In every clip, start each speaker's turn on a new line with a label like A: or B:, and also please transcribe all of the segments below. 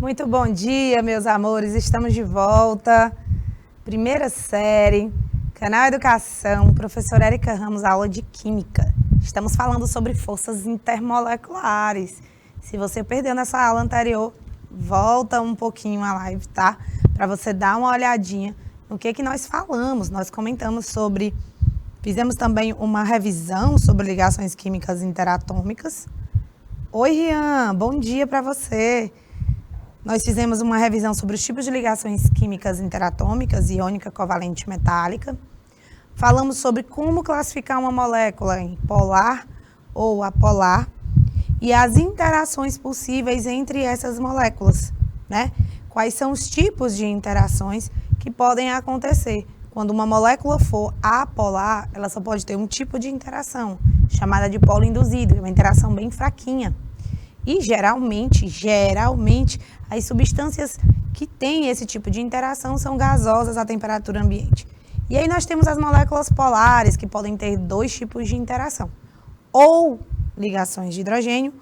A: Muito bom dia, meus amores. Estamos de volta. Primeira série, Canal Educação, professora Érica Ramos, aula de Química. Estamos falando sobre forças intermoleculares. Se você perdeu nessa aula anterior, volta um pouquinho a live, tá? Para você dar uma olhadinha no que nós falamos. Nós comentamos sobre... Fizemos também uma revisão sobre ligações químicas interatômicas. Oi, Rian, bom dia para você. Nós fizemos uma revisão sobre os tipos de ligações químicas interatômicas, iônica, covalente, metálica. Falamos sobre como classificar uma molécula em polar ou apolar e as interações possíveis entre essas moléculas, né? Quais são os tipos de interações que podem acontecer. Quando uma molécula for apolar, ela só pode ter um tipo de interação, chamada de polo induzido, uma interação bem fraquinha. E geralmente, as substâncias que têm esse tipo de interação são gasosas à temperatura ambiente. E aí nós temos as moléculas polares, que podem ter dois tipos de interação. Ou ligações de hidrogênio,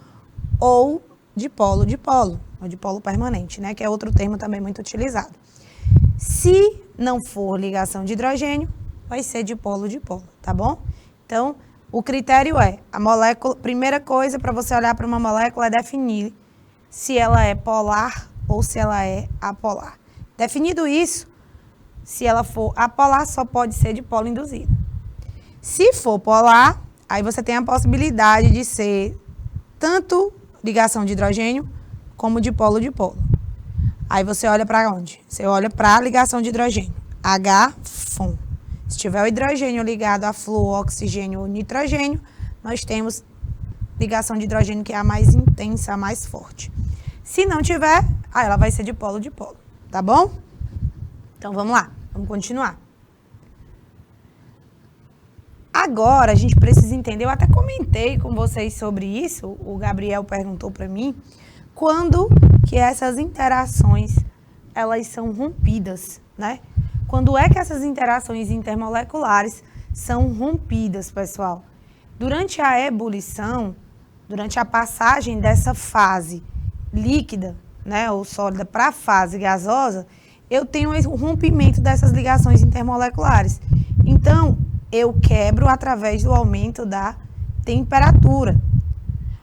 A: ou de polo, ou de polo permanente, né? Que é outro termo também muito utilizado. Se não for ligação de hidrogênio, vai ser de polo, tá bom? Então, o critério é, a molécula, primeira coisa para você olhar para uma molécula é definir se ela é polar ou se ela é apolar. Definido isso, se ela for apolar, só pode ser de polo induzido. Se for polar, aí você tem a possibilidade de ser tanto ligação de hidrogênio como de polo. Aí você olha para onde? Você olha para a ligação de hidrogênio, H-FON. Se tiver o hidrogênio ligado a flúor, oxigênio ou nitrogênio, nós temos ligação de hidrogênio que é a mais intensa, a mais forte. Se não tiver, aí ela vai ser de polo, tá bom? Então vamos lá, vamos continuar. Agora a gente precisa entender, eu até comentei com vocês sobre isso, o Gabriel perguntou para mim, quando que essas interações, elas são rompidas, né? Quando é que essas interações intermoleculares são rompidas, pessoal? Durante a ebulição, durante a passagem dessa fase líquida, né, ou sólida para a fase gasosa, eu tenho o rompimento dessas ligações intermoleculares. Então, eu quebro através do aumento da temperatura.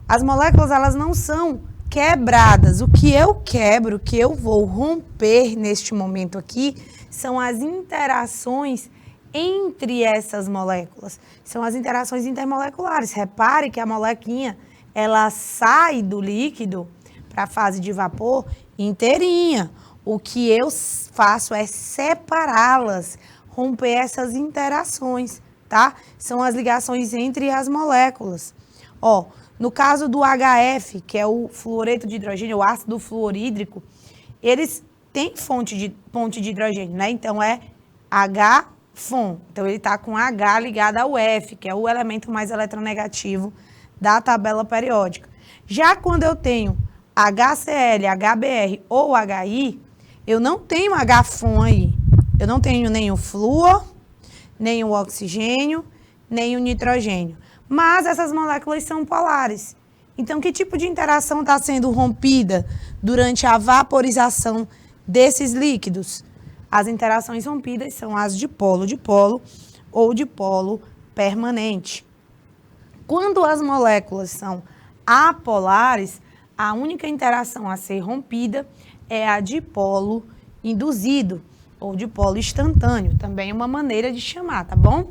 A: As moléculas, elas não são quebradas. O que eu quebro, o que eu vou romper neste momento aqui, são as interações entre essas moléculas. São as interações intermoleculares. Repare que a molequinha, ela sai do líquido para a fase de vapor inteirinha. O que eu faço é separá-las, romper essas interações, tá? São as ligações entre as moléculas. Ó, no caso do HF, que é o fluoreto de hidrogênio, o ácido fluorídrico, eles têm ponte de hidrogênio, né? Então, é H-FON. Então, ele está com H ligado ao F, que é o elemento mais eletronegativo da tabela periódica. Já quando eu tenho HCl, HBr ou HI, eu não tenho H-FON aí. Eu não tenho nem o flúor, nem o oxigênio, nem o nitrogênio. Mas essas moléculas são polares. Então, que tipo de interação está sendo rompida durante a vaporização desses líquidos? As interações rompidas são as de polo ou de polo permanente. Quando as moléculas são apolares, a única interação a ser rompida é a de polo induzido ou de polo instantâneo. Também é uma maneira de chamar, tá bom?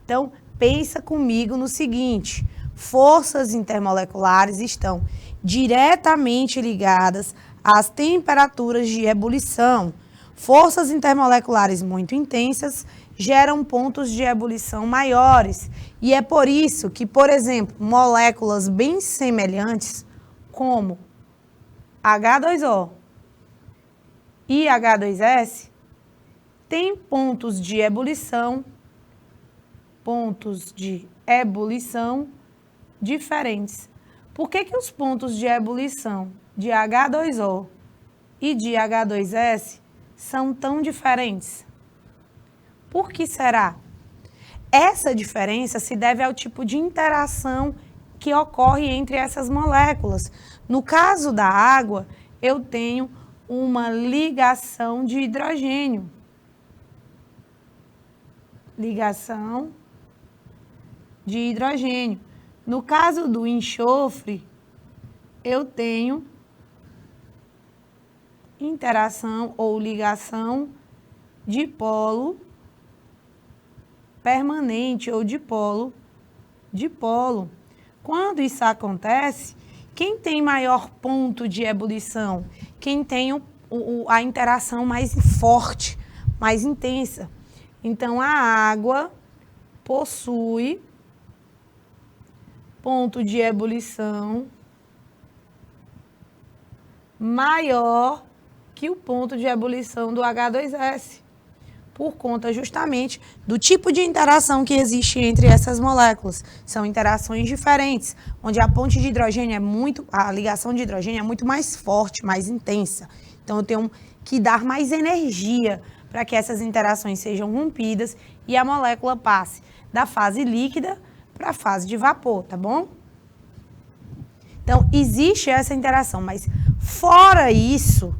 A: Então, pensa comigo no seguinte, forças intermoleculares estão diretamente ligadas às temperaturas de ebulição. Forças intermoleculares muito intensas geram pontos de ebulição maiores. E é por isso que, por exemplo, moléculas bem semelhantes, como H2O e H2S, têm pontos de ebulição diferentes. Por que os pontos de ebulição de H2O e de H2S são tão diferentes? Por que será? Essa diferença se deve ao tipo de interação que ocorre entre essas moléculas. No caso da água, eu tenho uma ligação de hidrogênio. Ligação de hidrogênio. No caso do enxofre, eu tenho interação ou ligação dipolo permanente ou dipolo. Quando isso acontece, quem tem maior ponto de ebulição? Quem tem a interação mais forte, mais intensa. Então, a água possui ponto de ebulição maior que o ponto de ebulição do H2S, por conta justamente do tipo de interação que existe entre essas moléculas. São interações diferentes, onde a ponte de hidrogênio a ligação de hidrogênio é muito mais forte, mais intensa. Então, eu tenho que dar mais energia para que essas interações sejam rompidas e a molécula passe da fase líquida para a fase de vapor, tá bom? Então, existe essa interação, mas fora isso,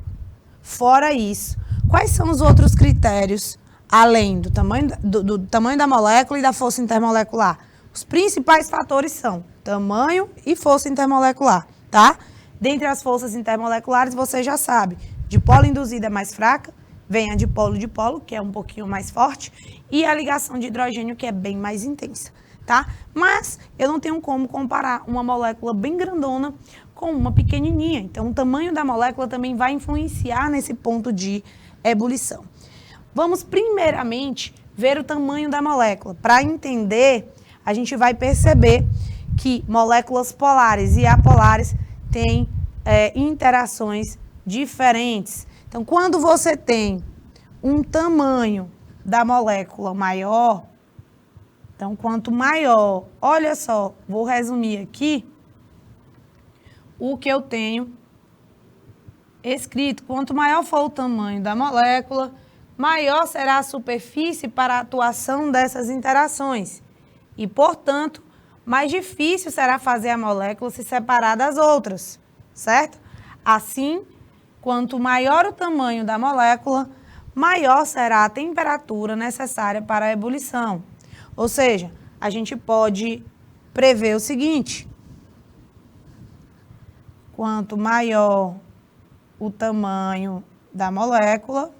A: quais são os outros critérios, além do tamanho da molécula e da força intermolecular? Os principais fatores são tamanho e força intermolecular, tá? Dentre as forças intermoleculares, você já sabe, dipolo induzida é mais fraca, vem a dipolo-dipolo, que é um pouquinho mais forte, e a ligação de hidrogênio, que é bem mais intensa, tá? Mas eu não tenho como comparar uma molécula bem grandona com uma pequenininha. Então, o tamanho da molécula também vai influenciar nesse ponto de ebulição. Vamos, primeiramente, ver o tamanho da molécula. Para entender, a gente vai perceber que moléculas polares e apolares têm interações diferentes. Então, quando você tem um tamanho da molécula maior, então, quanto maior, olha só, vou resumir aqui o que eu tenho escrito. Quanto maior for o tamanho da molécula, maior será a superfície para a atuação dessas interações. E, portanto, mais difícil será fazer a molécula se separar das outras, certo? Assim, quanto maior o tamanho da molécula, maior será a temperatura necessária para a ebulição. Ou seja, a gente pode prever o seguinte: quanto maior o tamanho da molécula,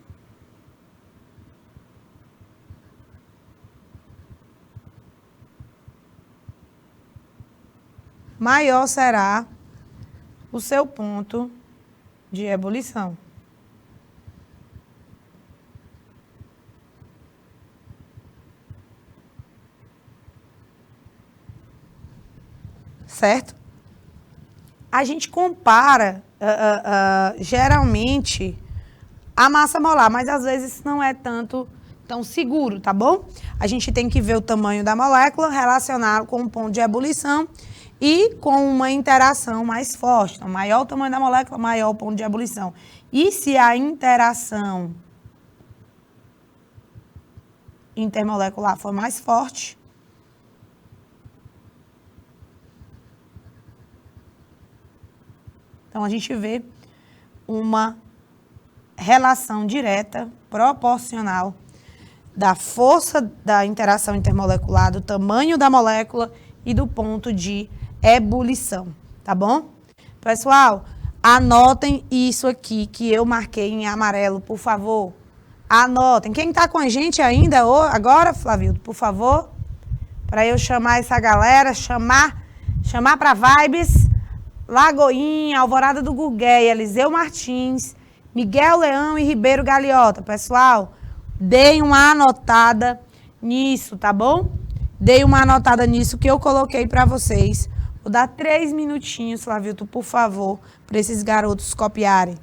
A: maior será o seu ponto de ebulição. Certo? A gente compara, geralmente, a massa molar, mas às vezes não é tão seguro, tá bom? A gente tem que ver o tamanho da molécula relacionado com o ponto de ebulição e com uma interação mais forte. Então, maior o tamanho da molécula, maior o ponto de ebulição. E se a interação intermolecular for mais forte, então a gente vê uma relação direta, proporcional, da força da interação intermolecular, do tamanho da molécula e do ponto de ebulição, tá bom? Pessoal, anotem isso aqui que eu marquei em amarelo, por favor. Anotem. Quem está com a gente ainda agora, Flavio, por favor, para eu chamar essa galera, chamar para Vibes, Lagoinha, Alvorada do Gurgueia, Eliseu Martins, Miguel Leão e Ribeiro Galiota. Pessoal, deem uma anotada nisso, tá bom? Deem uma anotada nisso que eu coloquei para vocês. Vou dar 3 minutinhos, Flavilto, por favor, para esses garotos copiarem.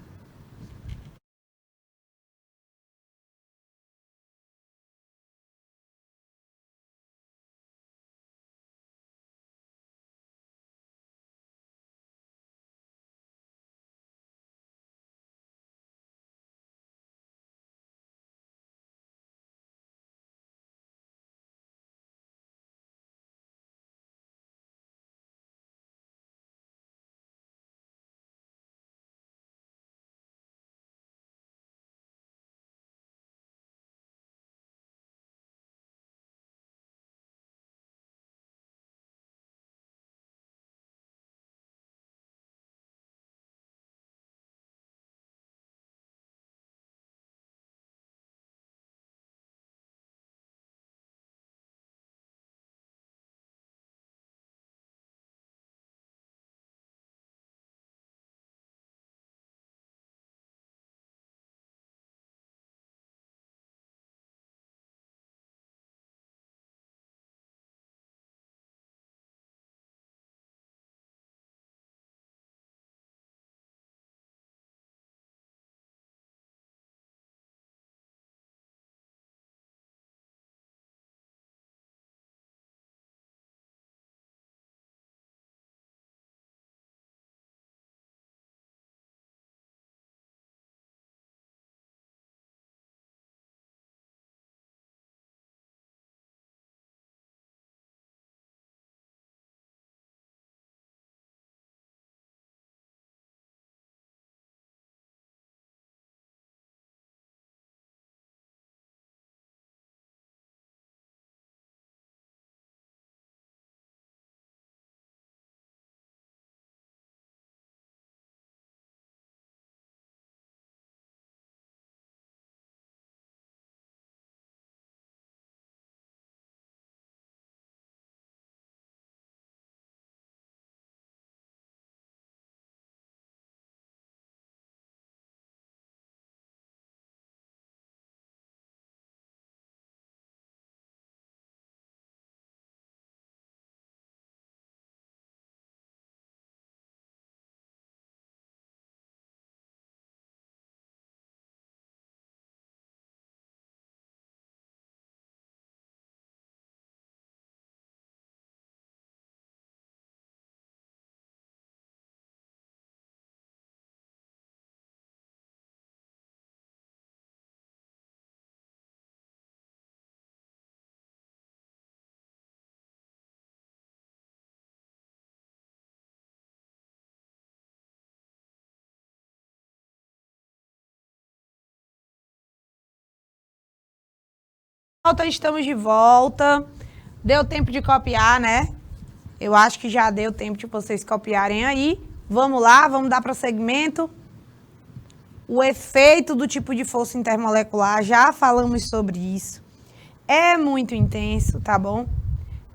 A: Estamos de volta. Deu tempo de copiar, né? Eu acho que já deu tempo de vocês copiarem aí. Vamos lá, vamos dar prosseguimento. O efeito do tipo de força intermolecular, já falamos sobre isso. É muito intenso, tá bom?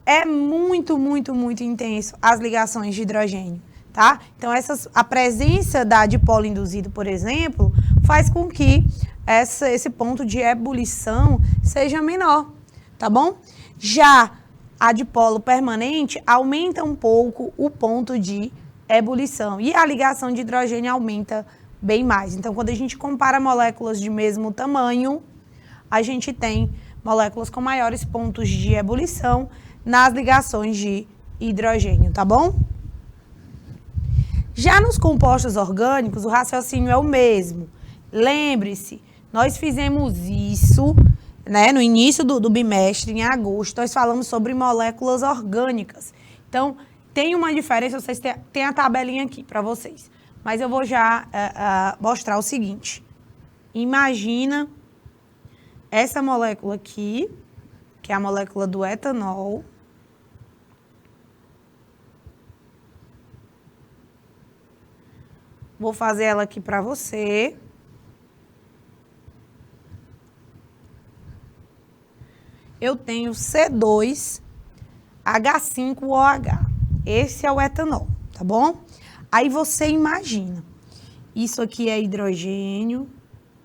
A: É muito, muito, muito intenso as ligações de hidrogênio, tá? Então, a presença da dipolo induzido, por exemplo, faz com que esse ponto de ebulição seja menor, tá bom? Já a dipolo permanente aumenta um pouco o ponto de ebulição e a ligação de hidrogênio aumenta bem mais. Então, quando a gente compara moléculas de mesmo tamanho, a gente tem moléculas com maiores pontos de ebulição nas ligações de hidrogênio, tá bom? Já nos compostos orgânicos, o raciocínio é o mesmo. Lembre-se, nós fizemos isso, né, no início do bimestre, em agosto, nós falamos sobre moléculas orgânicas. Então, tem uma diferença, vocês têm a tabelinha aqui para vocês. Mas eu vou já mostrar o seguinte. Imagina essa molécula aqui, que é a molécula do etanol. Vou fazer ela aqui para você. Eu tenho C2H5OH. Esse é o etanol, tá bom? Aí você imagina. Isso aqui é hidrogênio,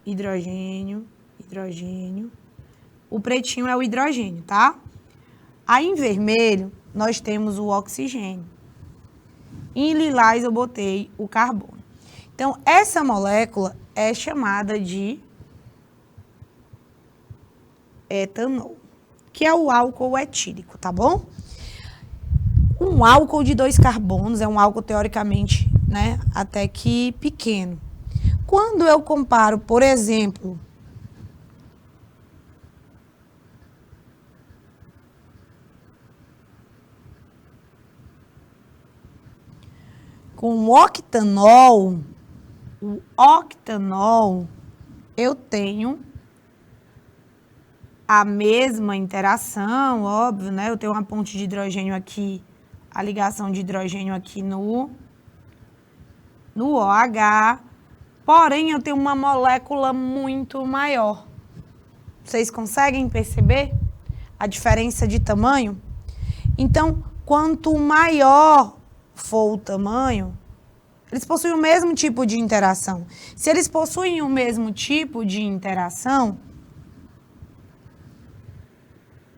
A: hidrogênio, hidrogênio. O pretinho é o hidrogênio, tá? Aí em vermelho, nós temos o oxigênio. Em lilás eu botei o carbono. Então, essa molécula é chamada de etanol, que é o álcool etílico, tá bom? Um álcool de 2 carbonos é um álcool teoricamente, né, até que pequeno. Quando eu comparo, por exemplo, com o octanol, eu tenho a mesma interação, óbvio, né? Eu tenho uma ponte de hidrogênio aqui, a ligação de hidrogênio aqui no OH, porém eu tenho uma molécula muito maior. Vocês conseguem perceber a diferença de tamanho? Então, quanto maior for o tamanho, eles possuem o mesmo tipo de interação. Se eles possuem o mesmo tipo de interação,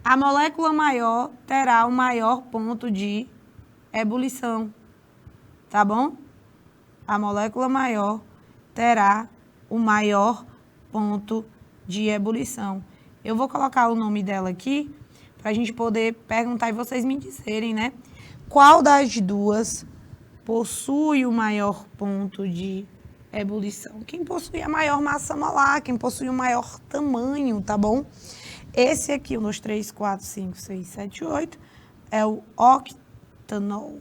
A: a molécula maior terá o maior ponto de ebulição, tá bom? A molécula maior terá o maior ponto de ebulição. Eu vou colocar o nome dela aqui para a gente poder perguntar e vocês me dizerem, né? Qual das duas possui o maior ponto de ebulição? Quem possui a maior massa molar, quem possui o maior tamanho, tá bom? Esse aqui, 1, 2, 3, 4, 5, 6, 7, 8, é o octanol.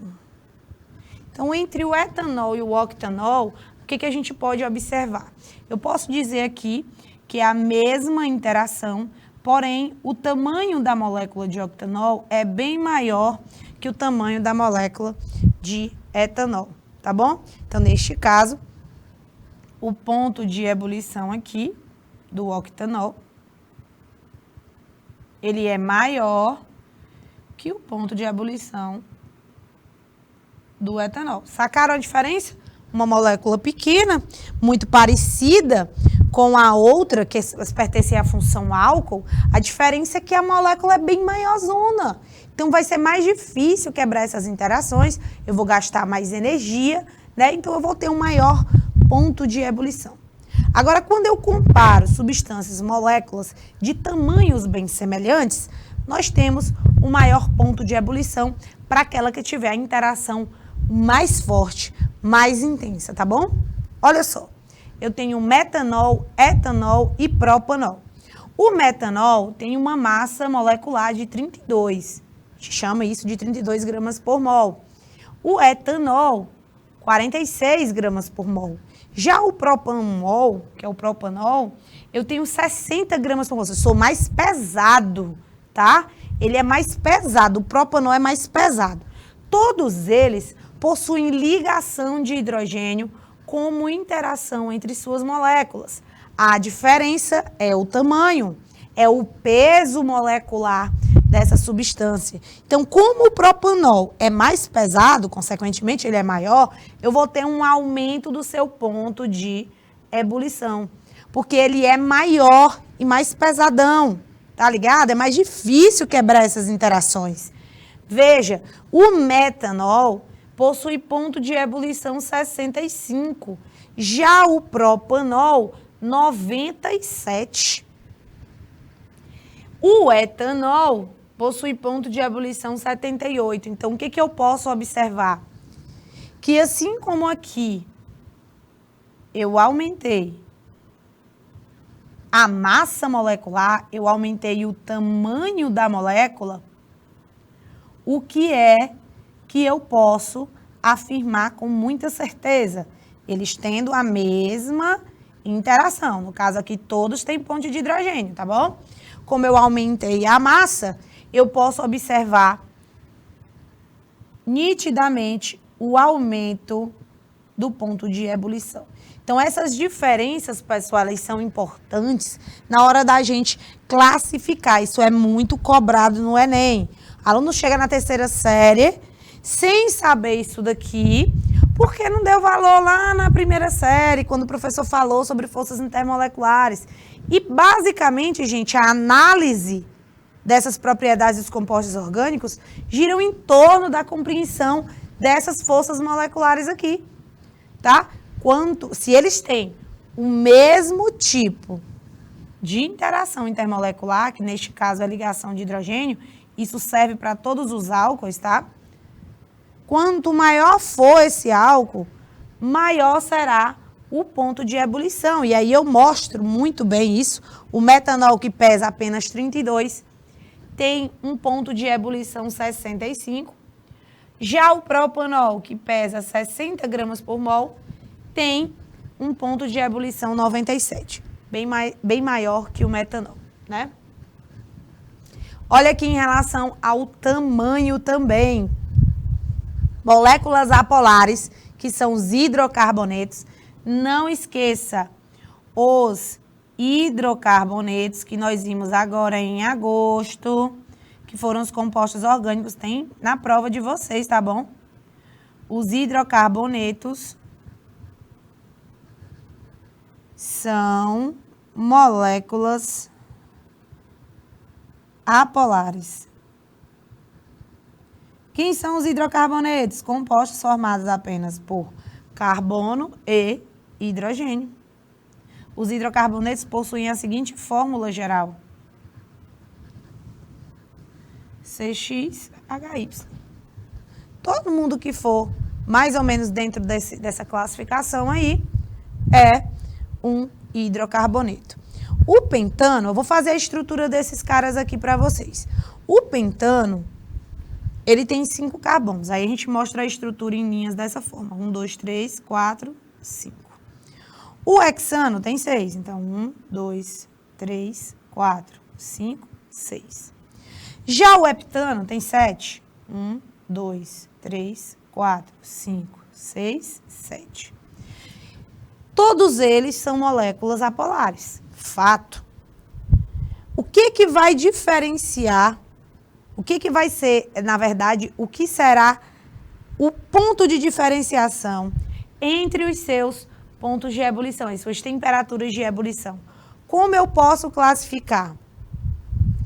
A: Então, entre o etanol e o octanol, o que a gente pode observar? Eu posso dizer aqui que é a mesma interação, porém, o tamanho da molécula de octanol é bem maior que o tamanho da molécula de etanol, tá bom? Então, neste caso, o ponto de ebulição aqui do octanol, ele é maior que o ponto de ebulição do etanol. Sacaram a diferença? Uma molécula pequena, muito parecida com a outra, que pertence à função álcool, a diferença é que a molécula é bem maiorzona. Então, vai ser mais difícil quebrar essas interações, eu vou gastar mais energia, né? Então, eu vou ter um maior ponto de ebulição. Agora, quando eu comparo substâncias, moléculas de tamanhos bem semelhantes, nós temos um maior ponto de ebulição para aquela que tiver a interação mais forte, mais intensa, tá bom? Olha só, eu tenho metanol, etanol e propanol. O metanol tem uma massa molecular de 32, a gente chama isso de 32 gramas por mol. O etanol, 46 gramas por mol. Já o propanol, que é o propanol, eu tenho 60 gramas por mol. Eu sou mais pesado, tá? Ele é mais pesado, o propanol é mais pesado. Todos eles possuem ligação de hidrogênio como interação entre suas moléculas. A diferença é o tamanho, é o peso molecular dessa substância. Então, como o propanol é mais pesado, consequentemente ele é maior, eu vou ter um aumento do seu ponto de ebulição, porque ele é maior e mais pesadão, tá ligado? É mais difícil quebrar essas interações. Veja, o metanol possui ponto de ebulição 65, já o propanol 97. O etanol possui ponto de ebulição 78. Então, o que eu posso observar? Que assim como aqui eu aumentei a massa molecular, eu aumentei o tamanho da molécula, o que é que eu posso afirmar com muita certeza? Eles tendo a mesma interação. No caso aqui, todos têm ponto de hidrogênio, tá bom? Como eu aumentei a massa, eu posso observar nitidamente o aumento do ponto de ebulição. Então, essas diferenças, pessoal, elas são importantes na hora da gente classificar. Isso é muito cobrado no Enem. Aluno chega na terceira série sem saber isso daqui, porque não deu valor lá na primeira série, quando o professor falou sobre forças intermoleculares. E, basicamente, gente, a análise dessas propriedades dos compostos orgânicos giram em torno da compreensão dessas forças moleculares aqui, tá? Se eles têm o mesmo tipo de interação intermolecular, que neste caso é a ligação de hidrogênio, isso serve para todos os álcoois, tá? Quanto maior for esse álcool, maior será o ponto de ebulição. E aí eu mostro muito bem isso. O metanol, que pesa apenas 32, tem um ponto de ebulição 65. Já o propanol, que pesa 60 gramas por mol, tem um ponto de ebulição 97, bem maior que o metanol, né? Olha aqui em relação ao tamanho também. Moléculas apolares, que são os hidrocarbonetos. Não esqueça os hidrocarbonetos que nós vimos agora em agosto, que foram os compostos orgânicos, tem na prova de vocês, tá bom? Os hidrocarbonetos são moléculas apolares. Quem são os hidrocarbonetos? Compostos formados apenas por carbono e hidrogênio. Os hidrocarbonetos possuem a seguinte fórmula geral: CXHY. Todo mundo que for mais ou menos dentro dessa classificação aí é um hidrocarboneto. O pentano, eu vou fazer a estrutura desses caras aqui para vocês. O pentano, ele tem 5 carbonos. Aí a gente mostra a estrutura em linhas dessa forma. 1, 2, 3, 4, 5. O hexano tem 6. Então, 1, 2, 3, 4, 5, 6. Já o heptano tem 7. 1, 2, 3, 4, 5, 6, 7. Todos eles são moléculas apolares. Fato. O que vai diferenciar? O que vai ser, na verdade, o que será o ponto de diferenciação entre os seus pontos de ebulição, as suas temperaturas de ebulição? Como eu posso classificar?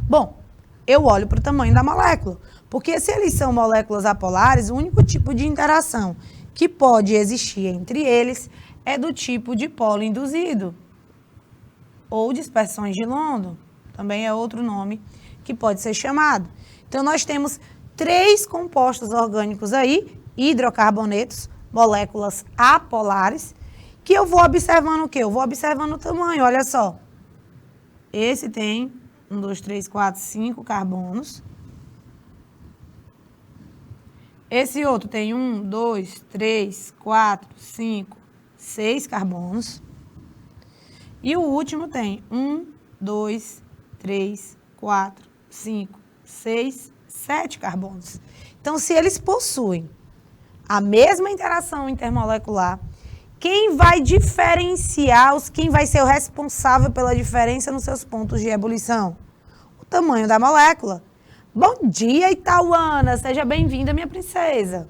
A: Bom, eu olho para o tamanho da molécula, porque se eles são moléculas apolares, o único tipo de interação que pode existir entre eles é do tipo de polo induzido, ou dispersões de London, também é outro nome que pode ser chamado. Então, nós temos 3 compostos orgânicos aí, hidrocarbonetos, moléculas apolares, que eu vou observando o quê? Eu vou observando o tamanho, olha só. Esse tem 1, 2, 3, 4, 5 carbonos. Esse outro tem 1, 2, 3, 4, 5, 6 carbonos. E o último tem 1, 2, 3, 4, 5, 6, 7 carbonos. Então, se eles possuem a mesma interação intermolecular, quem vai diferenciar, quem vai ser o responsável pela diferença nos seus pontos de ebulição? O tamanho da molécula. Bom dia, Itauana! Seja bem-vinda, minha princesa.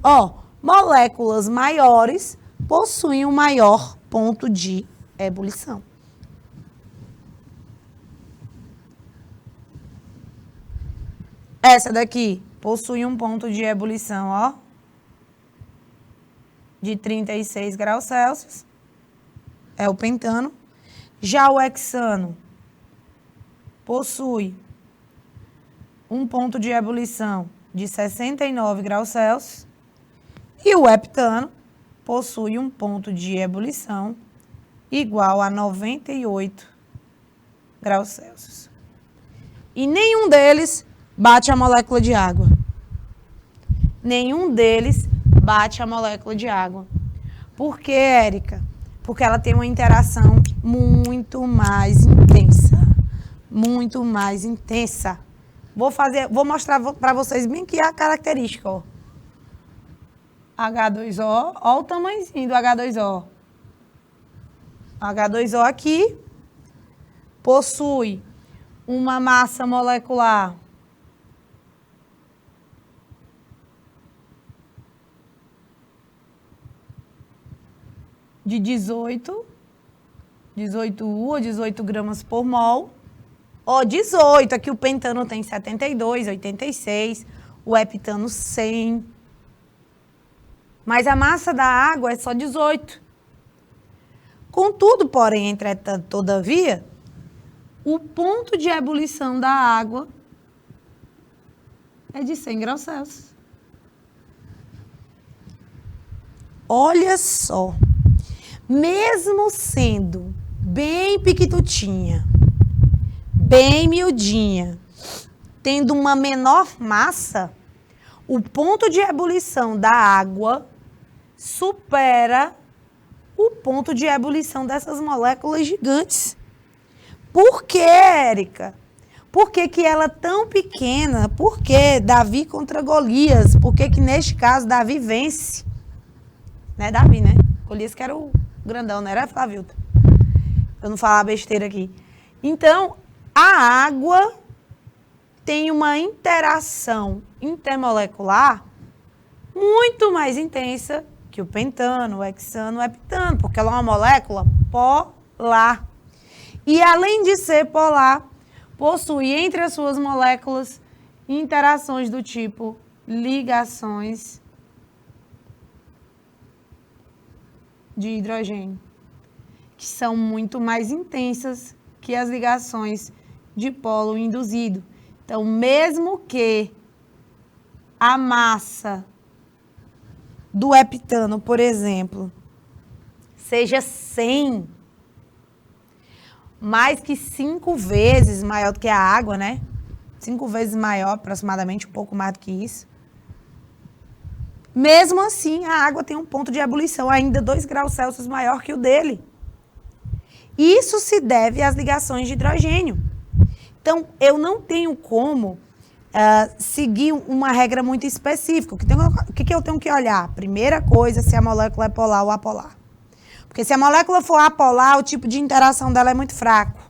A: Ó, moléculas maiores possuem um maior ponto de ebulição. Essa daqui possui um ponto de ebulição, ó, de 36 graus Celsius. É o pentano. Já o hexano possui um ponto de ebulição de 69 graus Celsius. E o heptano possui um ponto de ebulição igual a 98 graus Celsius. E nenhum deles bate a molécula de água. Nenhum deles bate a molécula de água. Por quê, Érica? Porque ela tem uma interação muito mais intensa. Muito mais intensa. Vou mostrar para vocês bem que é a característica, ó. H2O, ó o tamanhozinho do H2O. H2O aqui possui uma massa molecular de 18 ou 18 gramas por mol. Ó, 18, aqui o pentano tem 72, 86, o heptano 100. Mas a massa da água é só 18. Contudo, porém, entretanto, todavia, o ponto de ebulição da água é de 100 graus Celsius. Olha só. Mesmo sendo bem piquitutinha, bem miudinha, tendo uma menor massa, o ponto de ebulição da água supera o ponto de ebulição dessas moléculas gigantes. Por quê, Érica? Por que que ela é tão pequena? Por que Davi contra Golias? Por que que neste caso Davi vence? Não é Davi, né? Golias que era o grandão, não era, Flavilta? Eu não falar besteira aqui. Então, a água tem uma interação intermolecular muito mais intensa que o pentano, o hexano, o heptano, porque ela é uma molécula polar. E além de ser polar, possui entre as suas moléculas interações do tipo ligações de hidrogênio, que são muito mais intensas que as ligações de polo induzido. Então, mesmo que a massa do heptano, por exemplo, seja 100, mais que 5 vezes maior do que a água, né? 5 vezes maior, aproximadamente, um pouco mais do que isso. Mesmo assim, a água tem um ponto de ebulição ainda 2 graus Celsius maior que o dele. Isso se deve às ligações de hidrogênio. Então, eu não tenho como seguir uma regra muito específica. O que eu tenho que olhar? Primeira coisa, se a molécula é polar ou apolar. Porque se a molécula for apolar, o tipo de interação dela é muito fraco.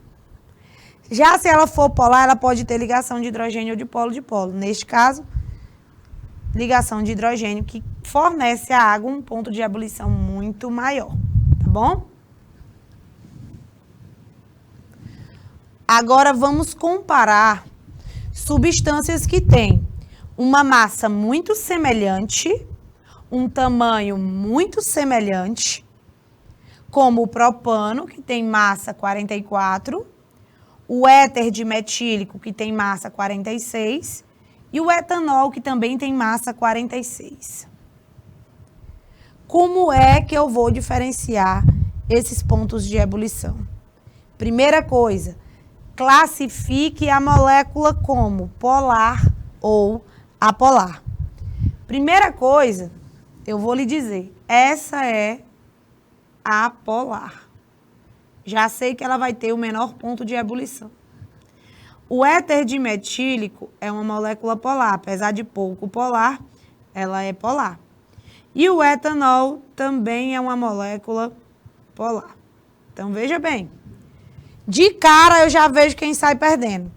A: Já se ela for polar, ela pode ter ligação de hidrogênio ou de polo. Neste caso, ligação de hidrogênio que fornece à água um ponto de ebulição muito maior. Tá bom? Agora vamos comparar substâncias que têm uma massa muito semelhante, um tamanho muito semelhante, como o propano, que tem massa 44, o éter dimetílico, que tem massa 46, e o etanol, que também tem massa 46. Como é que eu vou diferenciar esses pontos de ebulição? Primeira coisa, classifique a molécula como polar ou apolar. Primeira coisa, eu vou lhe dizer, essa é apolar. Já sei que ela vai ter o menor ponto de ebulição. O éter dimetílico é uma molécula polar, apesar de pouco polar, ela é polar. E o etanol também é uma molécula polar. Então, veja bem. De cara, eu já vejo quem sai perdendo.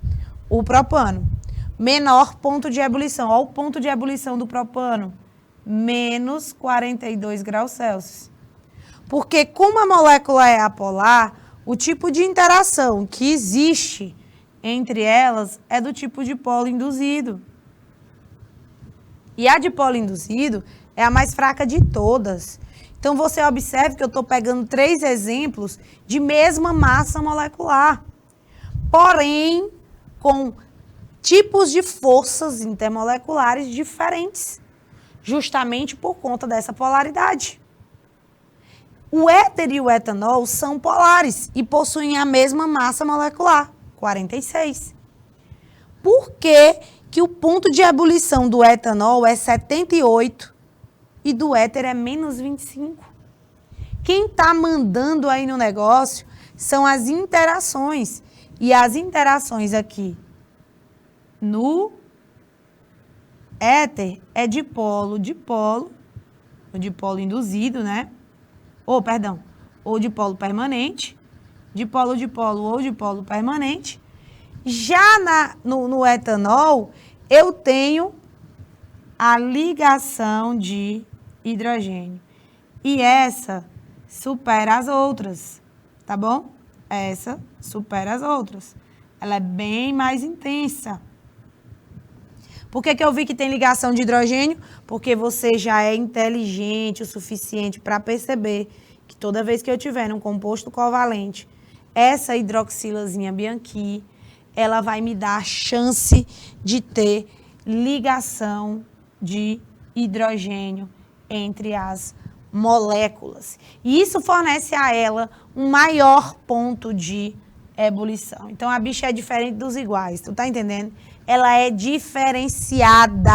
A: O propano. Menor ponto de ebulição. Olha o ponto de ebulição do propano. Menos 42 graus Celsius. Porque como a molécula é apolar, o tipo de interação que existe entre elas é do tipo de polo induzido. E a de polo induzido é a mais fraca de todas. Então, você observe que eu estou pegando 3 exemplos de mesma massa molecular. Porém, com tipos de forças intermoleculares diferentes. Justamente por conta dessa polaridade. O éter e o etanol são polares e possuem a mesma massa molecular, 46. Por que o ponto de ebulição do etanol é 78 e do éter é menos 25? Quem está mandando aí no negócio são as interações. E as interações aqui no éter é de polo, ou de polo induzido, né? Ou de polo permanente, de polo ou de polo permanente. Já no etanol, eu tenho a ligação de hidrogênio. E essa supera as outras, tá bom? Essa supera as outras. Ela é bem mais intensa. Por que eu vi que tem ligação de hidrogênio? Porque você já é inteligente o suficiente para perceber que toda vez que eu tiver um composto covalente, essa hidroxilazinha Bianchi, ela vai me dar a chance de ter ligação de hidrogênio entre as moléculas. E isso fornece a ela um maior ponto de ebulição. Então, a bicha é diferente dos iguais, tu tá entendendo? Ela é diferenciada.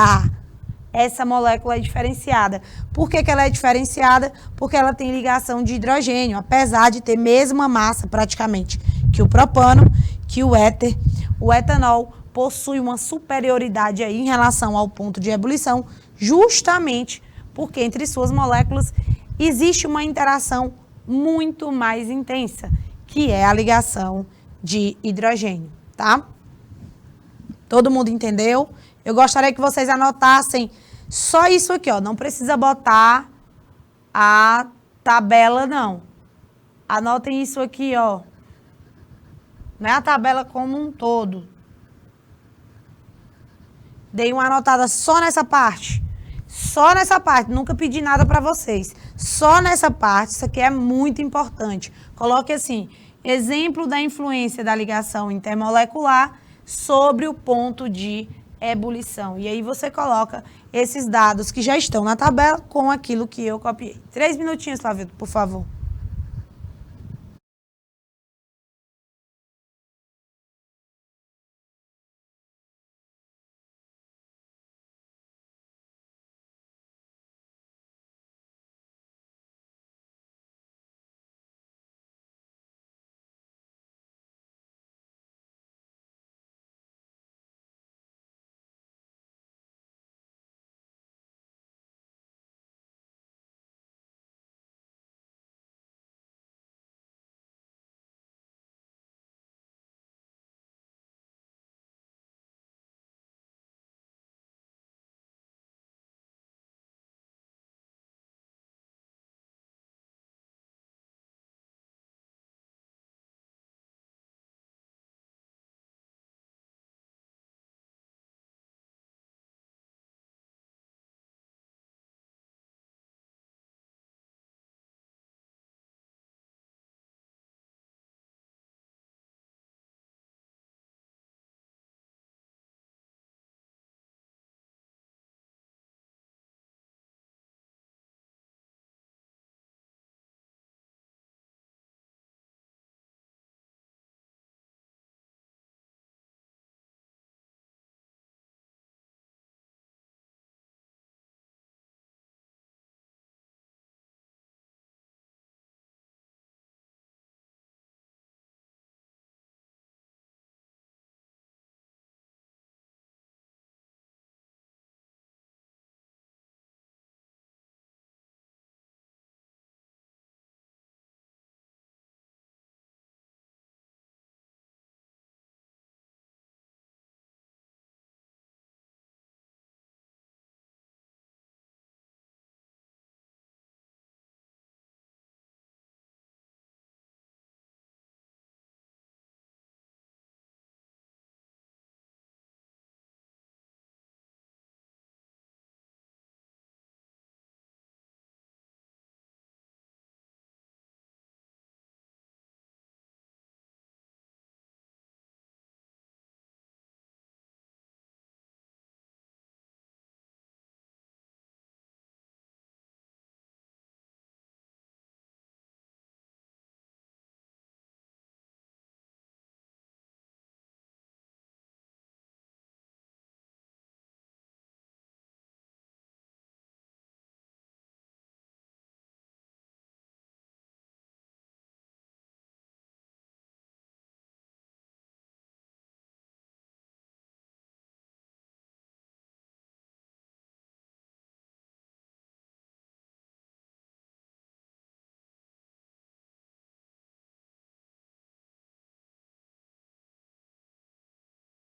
A: Essa molécula é diferenciada. Por que ela é diferenciada? Porque ela tem ligação de hidrogênio, apesar de ter mesma massa, praticamente, que o propano, que o éter. O etanol possui uma superioridade aí em relação ao ponto de ebulição, justamente porque entre suas moléculas existe uma interação muito mais intensa, que é a ligação de hidrogênio, tá? Todo mundo entendeu? Eu gostaria que vocês anotassem só isso aqui, ó. Não precisa botar a tabela, não. Anotem isso aqui, ó. Não é a tabela como um todo. Dei uma anotada só nessa parte. Só nessa parte. Nunca pedi nada para vocês. Só nessa parte. Isso aqui é muito importante. Coloque assim, exemplo da influência da ligação intermolecular sobre o ponto de ebulição. E aí você coloca esses dados que já estão na tabela com aquilo que eu copiei. 3 minutinhos, Flávio, por favor.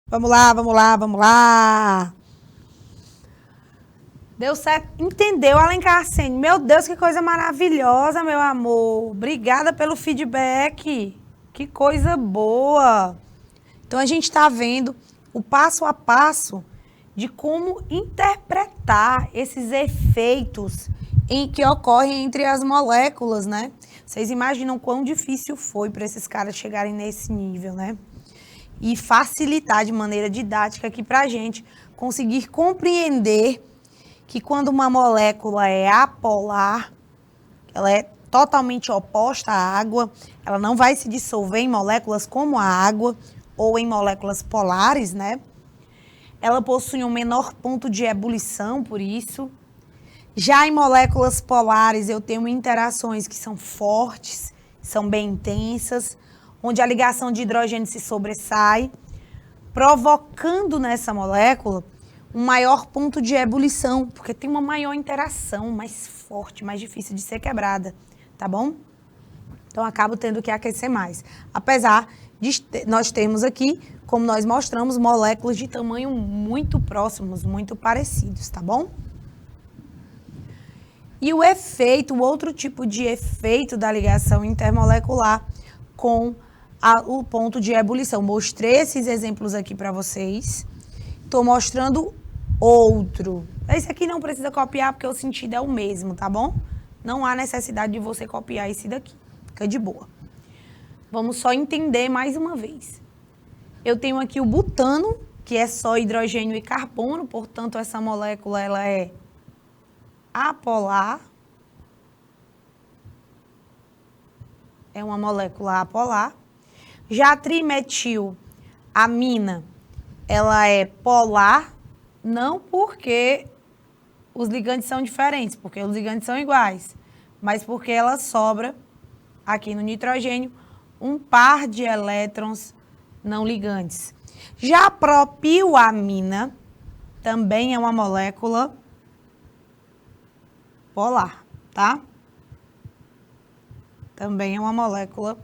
A: Vamos lá, vamos lá, vamos lá. Deu certo? Entendeu, Alencar Arsênio? Meu Deus, que coisa maravilhosa, meu amor. Obrigada pelo feedback. Que coisa boa. Então, a gente está vendo o passo a passo de como interpretar esses efeitos em que ocorrem entre as moléculas, né? Vocês imaginam quão difícil foi para esses caras chegarem nesse nível, né? E facilitar de maneira didática aqui para a gente conseguir compreender que quando uma molécula é apolar, ela é totalmente oposta à água, ela não vai se dissolver em moléculas como a água ou em moléculas polares, né? Ela possui um menor ponto de ebulição, por isso. Já em moléculas polares, eu tenho interações que são fortes, são bem intensas, onde a ligação de hidrogênio se sobressai, provocando nessa molécula um maior ponto de ebulição, porque tem uma maior interação, mais forte, mais difícil de ser quebrada, tá bom? Então, acabo tendo que aquecer mais. Apesar de nós termos aqui, como nós mostramos, moléculas de tamanho muito próximos, muito parecidos, tá bom? E o efeito, o outro tipo de efeito da ligação intermolecular com o ponto de ebulição. Mostrei esses exemplos aqui para vocês. Estou mostrando outro. Esse aqui não precisa copiar porque o sentido é o mesmo, tá bom? Não há necessidade de você copiar esse daqui. Fica de boa. Vamos só entender mais uma vez. Eu tenho aqui o butano, que é só hidrogênio e carbono, portanto, essa molécula ela é apolar. É uma molécula apolar. Já a trimetilamina, ela é polar, não porque os ligantes são diferentes, porque os ligantes são iguais, mas porque ela sobra aqui no nitrogênio um par de elétrons não ligantes. Já a propilamina também é uma molécula polar, tá? Também é uma molécula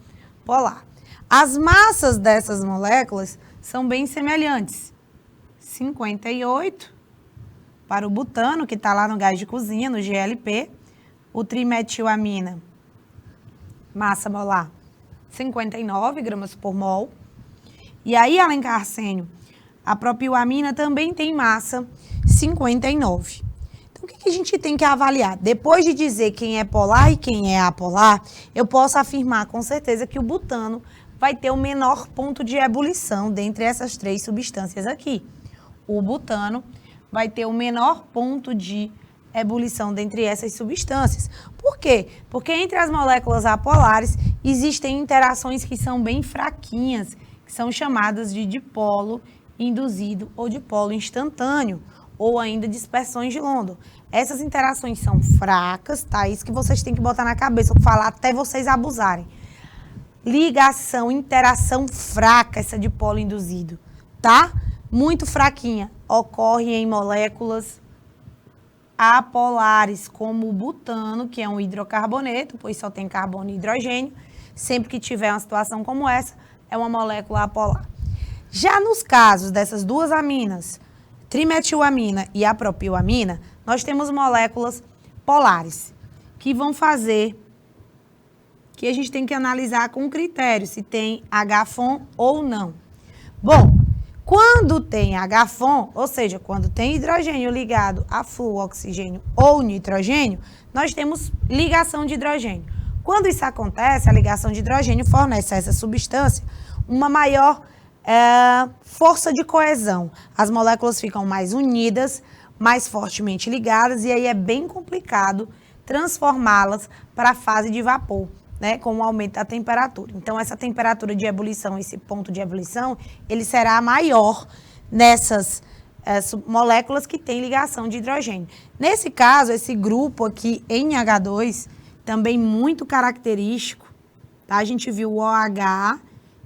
A: polar. As massas dessas moléculas são bem semelhantes. 58 para o butano, que está lá no gás de cozinha, no GLP. O trimetilamina, massa molar, 59 gramas por mol. E aí, Alencar Arsênio, a propilamina também tem massa 59. Então, o que a gente tem que avaliar? Depois de dizer quem é polar e quem é apolar, eu posso afirmar com certeza que o butano vai ter o menor ponto de ebulição dentre essas três substâncias aqui. O butano vai ter o menor ponto de ebulição dentre essas substâncias. Por quê? Porque entre as moléculas apolares existem interações que são bem fraquinhas, que são chamadas de dipolo induzido ou dipolo instantâneo, ou ainda dispersões de London. Essas interações são fracas, tá? Isso que vocês têm que botar na cabeça, eu falar até vocês abusarem. Ligação, interação fraca, essa dipolo induzido, tá? Muito fraquinha. Ocorre em moléculas apolares, como o butano, que é um hidrocarboneto, pois só tem carbono e hidrogênio. Sempre que tiver uma situação como essa, é uma molécula apolar. Já nos casos dessas duas aminas, trimetilamina e a propilamina, nós temos moléculas polares, que vão fazer que a gente tem que analisar com critério se tem H-FON ou não. Bom, quando tem H-FON, ou seja, quando tem hidrogênio ligado a fluoxigênio ou nitrogênio, nós temos ligação de hidrogênio. Quando isso acontece, a ligação de hidrogênio fornece a essa substância uma maior força de coesão. As moléculas ficam mais unidas, mais fortemente ligadas, e aí é bem complicado transformá-las para a fase de vapor, né, com o aumento da temperatura. Então, essa temperatura de ebulição, esse ponto de ebulição, ele será maior nessas moléculas que têm ligação de hidrogênio. Nesse caso, esse grupo aqui, NH2, também muito característico, tá? A gente viu o OH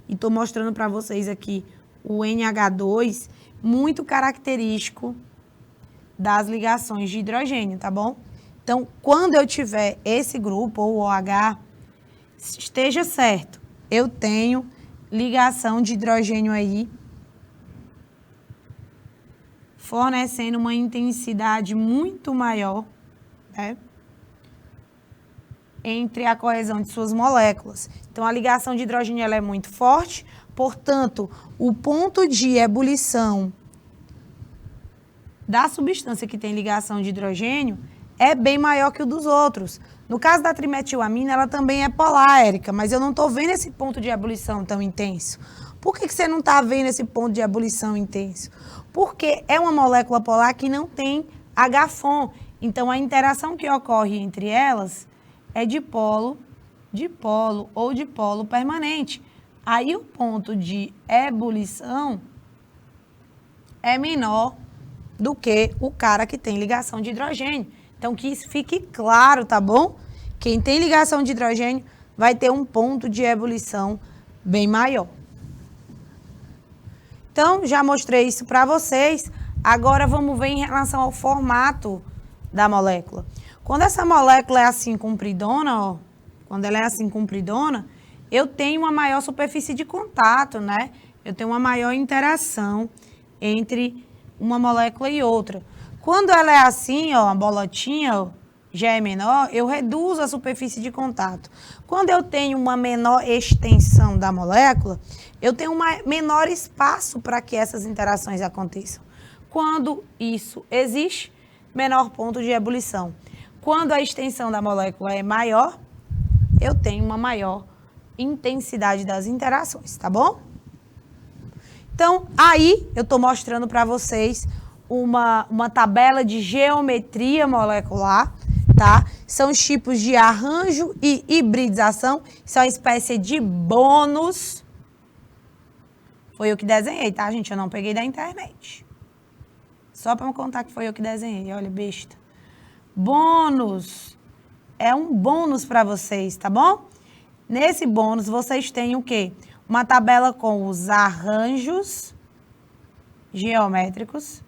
A: e estou mostrando para vocês aqui o NH2, muito característico das ligações de hidrogênio, tá bom? Então, quando eu tiver esse grupo, ou OH, esteja certo, eu tenho ligação de hidrogênio aí fornecendo uma intensidade muito maior, né, entre a coesão de suas moléculas. Então, a ligação de hidrogênio ela é muito forte, portanto, o ponto de ebulição da substância que tem ligação de hidrogênio é bem maior que o dos outros. No caso da trimetilamina, ela também é polar, Érica, mas eu não estou vendo esse ponto de ebulição tão intenso. Por que você não está vendo esse ponto de ebulição intenso? Porque é uma molécula polar que não tem H-FON. Então, a interação que ocorre entre elas é dipolo ou dipolo permanente. Aí, o ponto de ebulição é menor do que o cara que tem ligação de hidrogênio. Então, que isso fique claro, tá bom? Quem tem ligação de hidrogênio vai ter um ponto de ebulição bem maior. Então, já mostrei isso para vocês. Agora, vamos ver em relação ao formato da molécula. Quando essa molécula é assim compridona, ó, quando ela é assim compridona, eu tenho uma maior superfície de contato, né? Eu tenho uma maior interação entre uma molécula e outra. Quando ela é assim, ó, a bolotinha, ó, já é menor, eu reduzo a superfície de contato. Quando eu tenho uma menor extensão da molécula, eu tenho um menor espaço para que essas interações aconteçam. Quando isso existe, menor ponto de ebulição. Quando a extensão da molécula é maior, eu tenho uma maior intensidade das interações, tá bom? Então, aí eu estou mostrando para vocês uma tabela de geometria molecular, tá? São os tipos de arranjo e hibridização, são uma espécie de bônus. Foi eu que desenhei, tá, gente? Eu não peguei da internet. Só para me contar que foi eu que desenhei, olha, besta. Bônus. É um bônus para vocês, tá bom? Nesse bônus, vocês têm o quê? Uma tabela com os arranjos geométricos,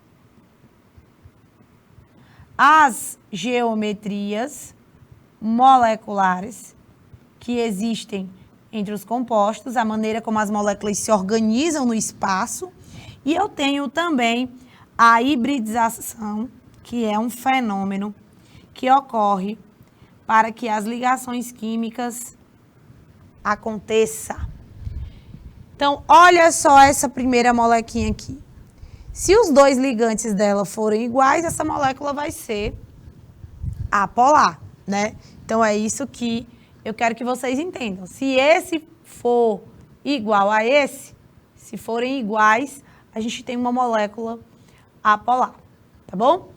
A: as geometrias moleculares que existem entre os compostos, a maneira como as moléculas se organizam no espaço, e eu tenho também a hibridização, que é um fenômeno que ocorre para que as ligações químicas aconteçam. Então, olha só essa primeira molequinha aqui. Se os dois ligantes dela forem iguais, essa molécula vai ser apolar, né? Então, é isso que eu quero que vocês entendam. Se esse for igual a esse, se forem iguais, a gente tem uma molécula apolar, tá bom?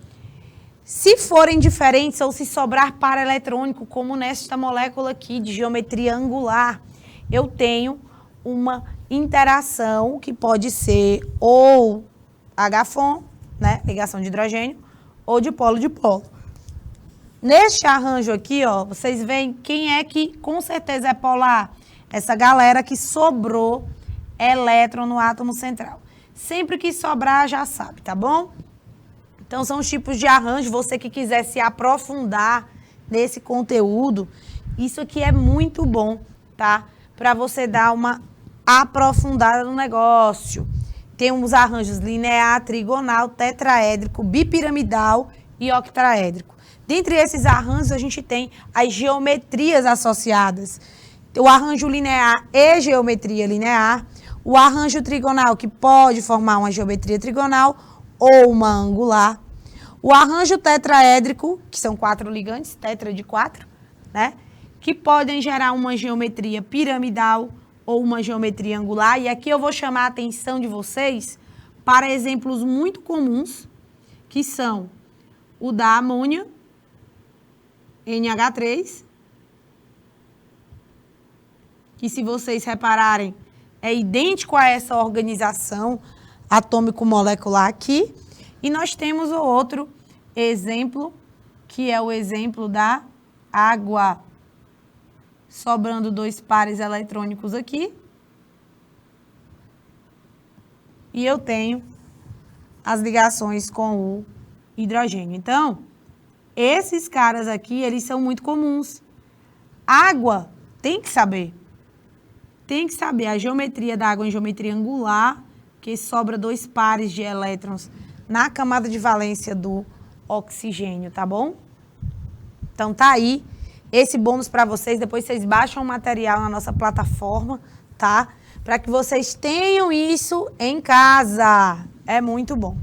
A: Se forem diferentes ou se sobrar par eletrônico, como nesta molécula aqui de geometria angular, eu tenho uma interação que pode ser ou H-FON, né, ligação de hidrogênio, ou dipolo-dipolo. Neste arranjo aqui, ó, vocês veem quem é que com certeza é polar? Essa galera que sobrou elétron no átomo central. Sempre que sobrar, já sabe, tá bom? Então, são os tipos de arranjo. Você que quiser se aprofundar nesse conteúdo, isso aqui é muito bom, tá? Para você dar uma aprofundada no negócio. Tem uns arranjos linear, trigonal, tetraédrico, bipiramidal e octaédrico. Dentre esses arranjos, a gente tem as geometrias associadas. O arranjo linear e geometria linear. O arranjo trigonal, que pode formar uma geometria trigonal ou uma angular. O arranjo tetraédrico, que são 4 ligantes, tetra de 4, né? Que podem gerar uma geometria piramidal ou uma geometria angular. E aqui eu vou chamar a atenção de vocês para exemplos muito comuns, que são o da amônia, NH3, que se vocês repararem, é idêntico a essa organização atômico-molecular aqui. E nós temos o outro exemplo, que é o exemplo da água, sobrando 2 pares eletrônicos aqui. E eu tenho as ligações com o hidrogênio. Então, esses caras aqui, eles são muito comuns. Água, tem que saber. Tem que saber a geometria da água em geometria angular, que sobra 2 pares de elétrons na camada de valência do oxigênio, tá bom? Então tá aí esse bônus para vocês. Depois vocês baixam o material na nossa plataforma, tá? Para que vocês tenham isso em casa. É muito bom.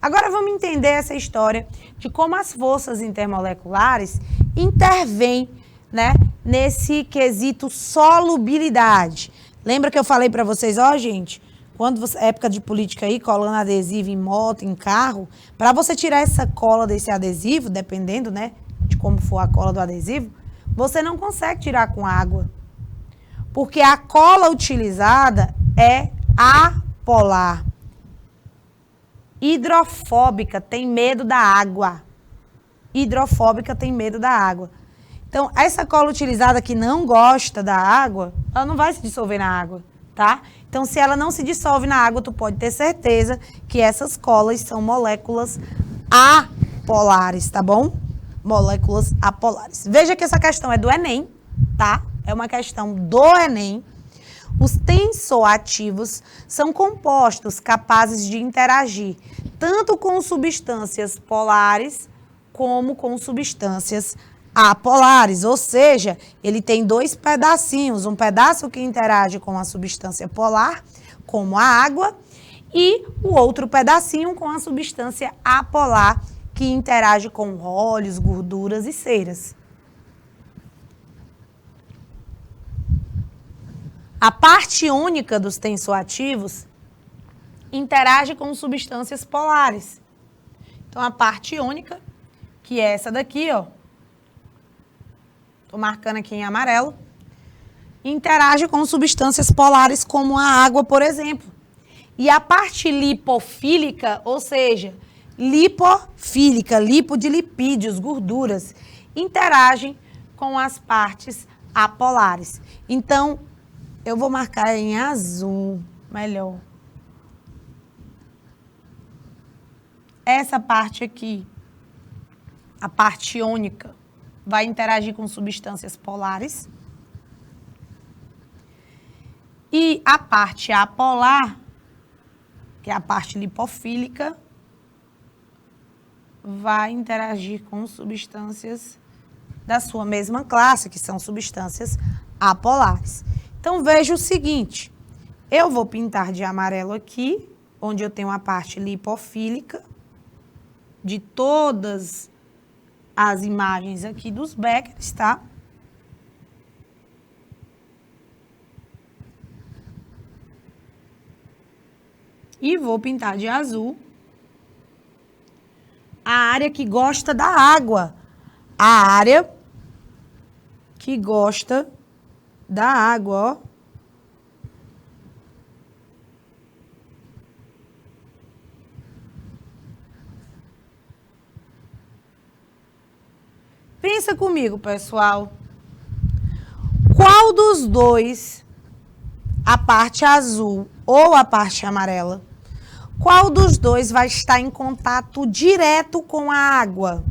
A: Agora vamos entender essa história de como as forças intermoleculares intervêm, né, nesse quesito solubilidade. Lembra que eu falei para vocês, ó, gente, quando você, época de política aí, colando adesivo em moto, em carro, para você tirar essa cola desse adesivo, dependendo, né, de como for a cola do adesivo, você não consegue tirar com água. Porque a cola utilizada é apolar. Hidrofóbica, tem medo da água. Hidrofóbica tem medo da água. Então, essa cola utilizada que não gosta da água, ela não vai se dissolver na água, tá? Então, se ela não se dissolve na água, tu pode ter certeza que essas colas são moléculas apolares, tá bom? Moléculas apolares. Veja que essa questão é do Enem, tá? É uma questão do Enem. Os tensoativos são compostos capazes de interagir tanto com substâncias polares como com substâncias apolares, ou seja, ele tem dois pedacinhos, um pedaço que interage com a substância polar, como a água, e o outro pedacinho com a substância apolar, que interage com óleos, gorduras e ceras. A parte única dos tensoativos interage com substâncias polares. Então, a parte única, que é essa daqui, ó, estou marcando aqui em amarelo, interage com substâncias polares como a água, por exemplo. E a parte lipofílica, ou seja, lipofílica, lipo de lipídios, gorduras, interagem com as partes apolares. Então, eu vou marcar em azul, melhor. Essa parte aqui, a parte iônica, vai interagir com substâncias polares. E a parte apolar, que é a parte lipofílica, vai interagir com substâncias da sua mesma classe, que são substâncias apolares. Então, veja o seguinte, eu vou pintar de amarelo aqui, onde eu tenho a parte lipofílica, de todas as imagens aqui dos Beckers, tá? E vou pintar de azul a área que gosta da água. A área que gosta da água, ó. Pensa comigo, pessoal. Qual dos dois, a parte azul ou a parte amarela, qual dos dois vai estar em contato direto com a água?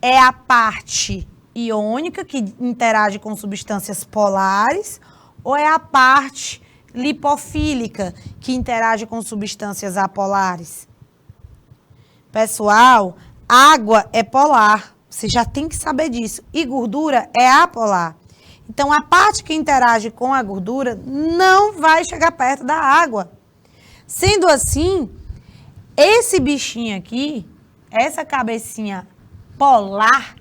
A: É a parte iônica, que interage com substâncias polares, ou é a parte lipofílica, que interage com substâncias apolares? Pessoal, água é polar, você já tem que saber disso, e gordura é apolar. Então, a parte que interage com a gordura não vai chegar perto da água. Sendo assim, esse bichinho aqui, essa cabecinha polar,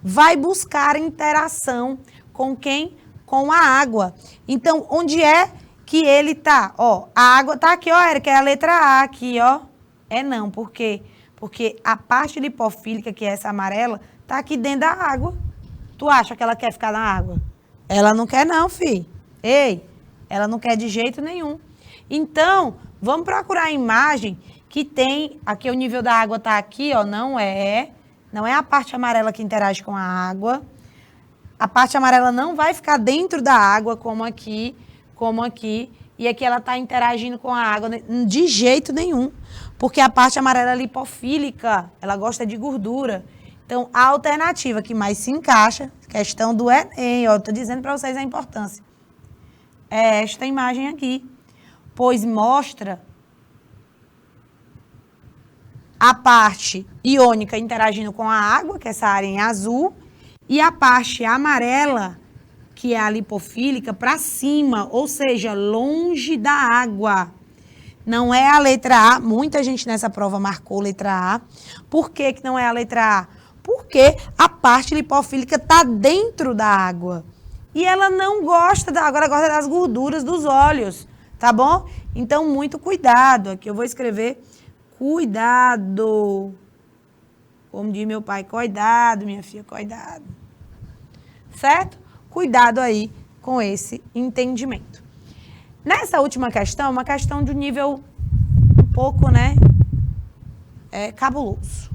A: vai buscar interação com quem? Com a água. Então, onde é que ele tá? Ó, a água tá aqui, ó, Érica, é a letra A aqui, ó. É não, por quê? Porque a parte lipofílica, que é essa amarela, tá aqui dentro da água. Tu acha que ela quer ficar na água? Ela não quer não, filho. Ei, ela não quer de jeito nenhum. Então, vamos procurar a imagem que tem, aqui o nível da água tá aqui, ó, não é a parte amarela que interage com a água. A parte amarela não vai ficar dentro da água, como aqui, e aqui ela tá interagindo com a água de jeito nenhum, porque a parte amarela é lipofílica, ela gosta de gordura. Então, a alternativa que mais se encaixa, questão do Enem, ó, tô dizendo para vocês a importância, é esta imagem aqui, pois mostra a parte iônica interagindo com a água, que é essa área em azul, e a parte amarela, que é a lipofílica, para cima, ou seja, longe da água. Não é a letra A, muita gente nessa prova marcou letra A. Por que que não é a letra A? Porque a parte lipofílica está dentro da água. E ela não gosta da água, ela gosta das gorduras dos óleos, tá bom? Então, muito cuidado. Aqui eu vou escrever cuidado. Como diz meu pai, cuidado, minha filha, cuidado. Certo? Cuidado aí com esse entendimento. Nessa última questão, uma questão de nível um pouco, né, cabuloso.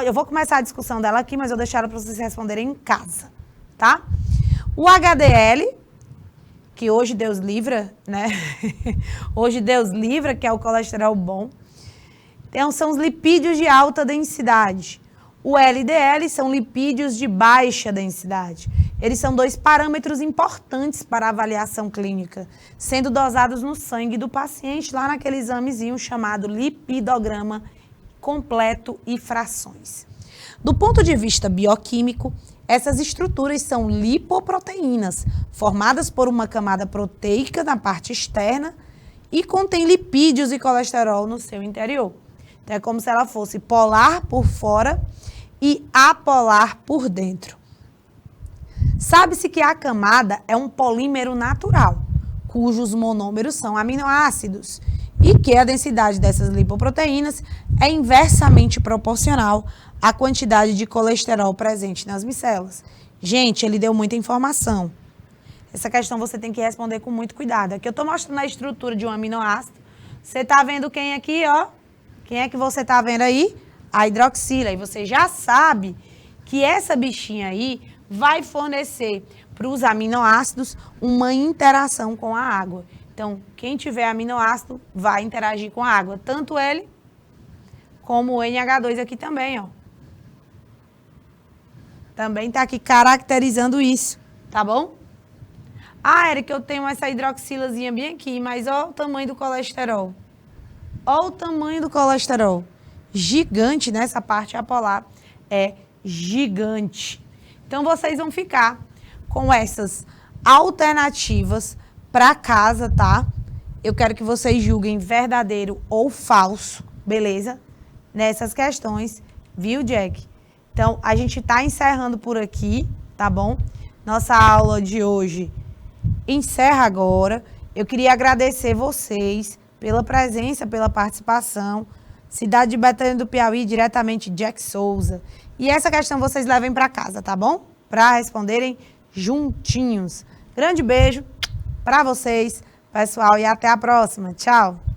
A: Eu vou começar a discussão dela aqui, mas eu deixo ela para vocês responderem em casa, tá? O HDL, que hoje Deus livra, né? Hoje Deus livra, que é o colesterol bom. Então, são os lipídios de alta densidade. O LDL são lipídios de baixa densidade. Eles são 2 parâmetros importantes para a avaliação clínica, sendo dosados no sangue do paciente, lá naquele examezinho chamado lipidograma completo e frações. Do ponto de vista bioquímico, essas estruturas são lipoproteínas, formadas por uma camada proteica na parte externa e contém lipídios e colesterol no seu interior. Então, é como se ela fosse polar por fora e apolar por dentro. Sabe-se que a camada é um polímero natural, cujos monômeros são aminoácidos, e que a densidade dessas lipoproteínas é inversamente proporcional à quantidade de colesterol presente nas micelas. Gente, ele deu muita informação. Essa questão você tem que responder com muito cuidado. Aqui eu estou mostrando a estrutura de um aminoácido. Você está vendo quem aqui, ó? Quem é que você está vendo aí? A hidroxila. E você já sabe que essa bichinha aí vai fornecer para os aminoácidos uma interação com a água. Então, quem tiver aminoácido vai interagir com a água. Tanto ele como o NH2 aqui também, ó. Também está aqui caracterizando isso, tá bom? Ah, Eric, eu tenho essa hidroxilazinha bem aqui, mas ó o tamanho do colesterol. Ó o tamanho do colesterol. Gigante, nessa parte apolar é gigante. Então, vocês vão ficar com essas alternativas para casa, tá? Eu quero que vocês julguem verdadeiro ou falso, beleza? Nessas questões, viu, Jack? Então, a gente tá encerrando por aqui, tá bom? Nossa aula de hoje encerra agora. Eu queria agradecer vocês pela presença, pela participação. Cidade de Betânia do Piauí, diretamente Jack Souza. E essa questão vocês levem para casa, tá bom? Para responderem juntinhos. Grande beijo para vocês, pessoal, e até a próxima. Tchau!